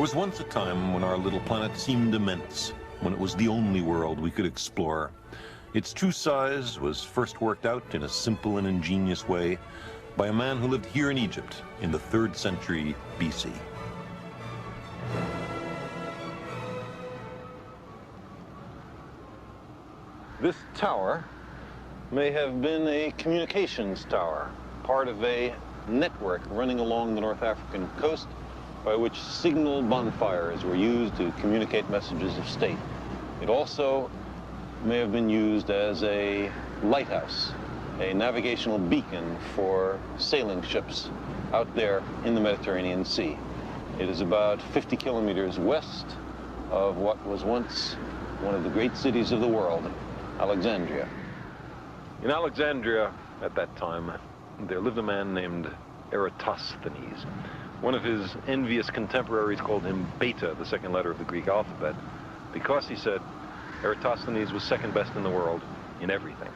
was once a time when our little planet seemed immense, when it was the only world we could explore. Its true size was first worked out in a simple and ingenious way by a man who lived here in Egypt in the 3rd century BC. This tower may have been a communications tower, part of a network running along the North African coast by which signal bonfires were used to communicate messages of state. It also may have been used as a lighthouse, a navigational beacon for sailing ships out there in the Mediterranean Sea. It is about 50 kilometers west of what was once one of the great cities of the world, Alexandria. In Alexandria at that time, there lived a man named Eratóstenes. One of his envious contemporaries called him Beta, the 2nd letter of the Greek alphabet, because he said Eratóstenes was 2nd best in the world in everything.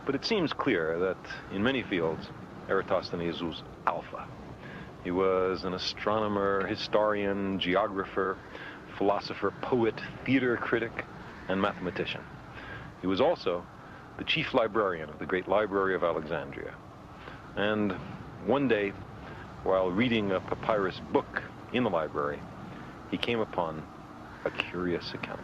But it seems clear that in many fields, Eratóstenes was alpha. He was an astronomer, historian, geographer, philosopher, poet, theater critic, and mathematician. He was also the chief librarian of the great library of Alexandria. And one day, while reading a papyrus book in the library, he came upon a curious account.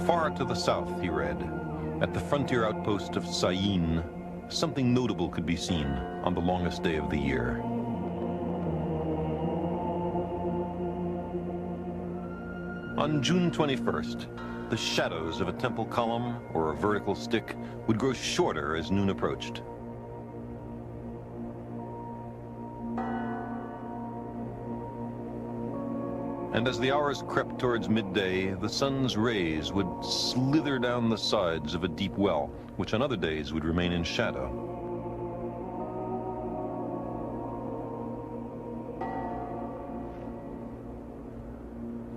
Far to the south, he read, at the frontier outpost of Sagan, something notable could be seen on the longest day of the year. On June 21st, the shadows of a temple column or a vertical stick would grow shorter as noon approached. And as the hours crept towards midday, the sun's rays would slither down the sides of a deep well, which on other days would remain in shadow.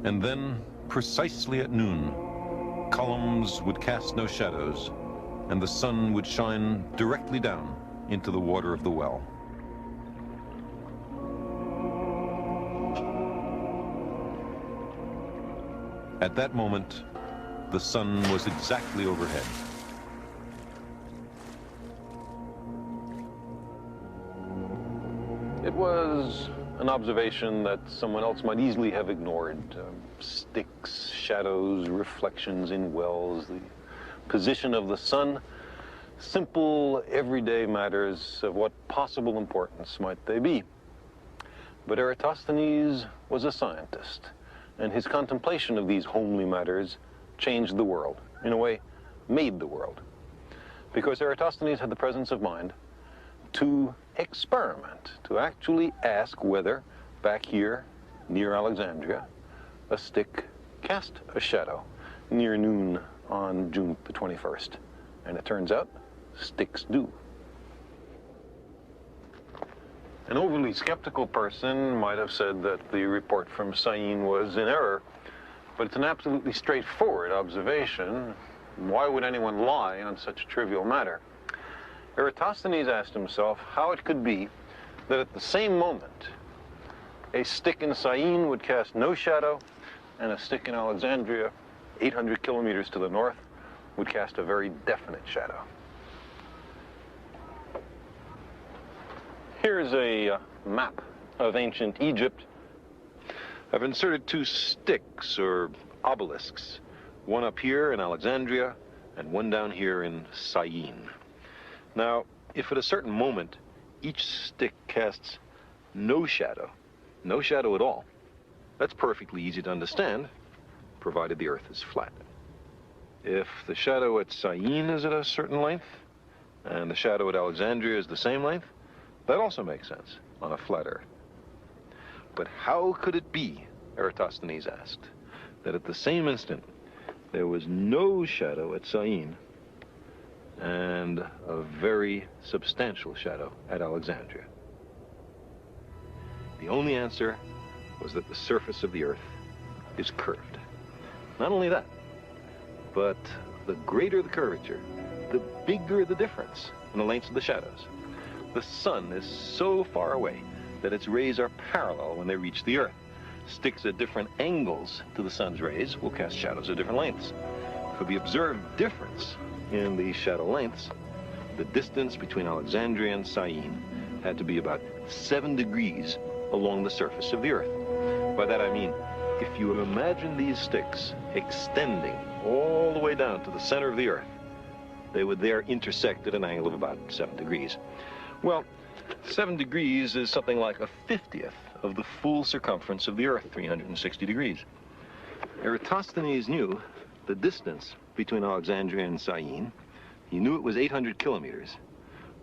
And then, precisely at noon, columns would cast no shadows, and the sun would shine directly down into the water of the well. At that moment, the sun was exactly overhead. It was an observation that someone else might easily have ignored. Sticks, shadows, reflections in wells, the position of the sun, simple, everyday matters of what possible importance might they be. But Eratóstenes was a scientist, and his contemplation of these homely matters changed the world, in a way, made the world. Because Eratóstenes had the presence of mind to experiment, to actually ask whether, back here near Alexandria, a stick cast a shadow near noon on June the 21st. And it turns out, sticks do. An overly skeptical person might have said that the report from Sagan was in error, but it's an absolutely straightforward observation. Why would anyone lie on such a trivial matter? Eratóstenes asked himself how it could be that at the same moment, a stick in Sagan would cast no shadow, and a stick in Alexandria, 800 kilometers to the north, would cast a very definite shadow. Here's a map of ancient Egypt. I've inserted 2 sticks, or obelisks, one up here in Alexandria, and one down here in Sagan. Now, if at a certain moment, each stick casts no shadow at all, that's perfectly easy to understand, provided the Earth is flat. If the shadow at Sagan is at a certain length, and the shadow at Alexandria is the same length, that also makes sense on a flat Earth. But how could it be, Eratóstenes asked, that at the same instant there was no shadow at Sagan and a very substantial shadow at Alexandria? The only answer was that the surface of the Earth is curved. Not only that, but the greater the curvature, the bigger the difference in the lengths of the shadows. The sun is so far away that its rays are parallel when they reach the Earth. Sticks at different angles to the sun's rays will cast shadows of different lengths. For the observed difference in these shadow lengths, the distance between Alexandria and Syene had to be about 7 degrees along the surface of the Earth. By that I mean, if you imagine these sticks extending all the way down to the center of the Earth, they would there intersect at an angle of about 7 degrees. Well, 7 degrees is something like a 50th of the full circumference of the Earth, 360 degrees. Eratosthenes knew the distance between Alexandria and Syene. He knew it was 800 kilometers.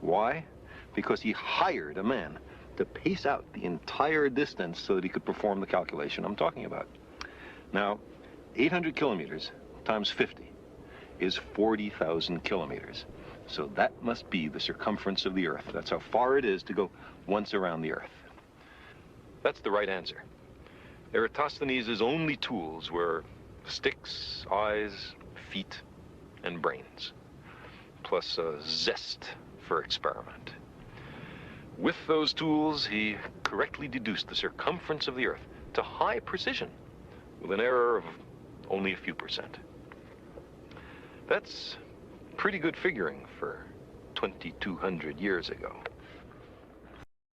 Why? Because he hired a man to pace out the entire distance so that he could perform the calculation I'm talking about. Now, 800 kilometers times 50 is 40,000 kilometers. So that must be the circumference of the Earth. That's how far it is to go once around the Earth. That's the right answer. Eratosthenes' only tools were sticks, eyes, feet, and brains, plus a zest for experiment. With those tools, he correctly deduced the circumference of the Earth to high precision, with an error of only a few percent. That's pretty good figuring for 2,200 years ago.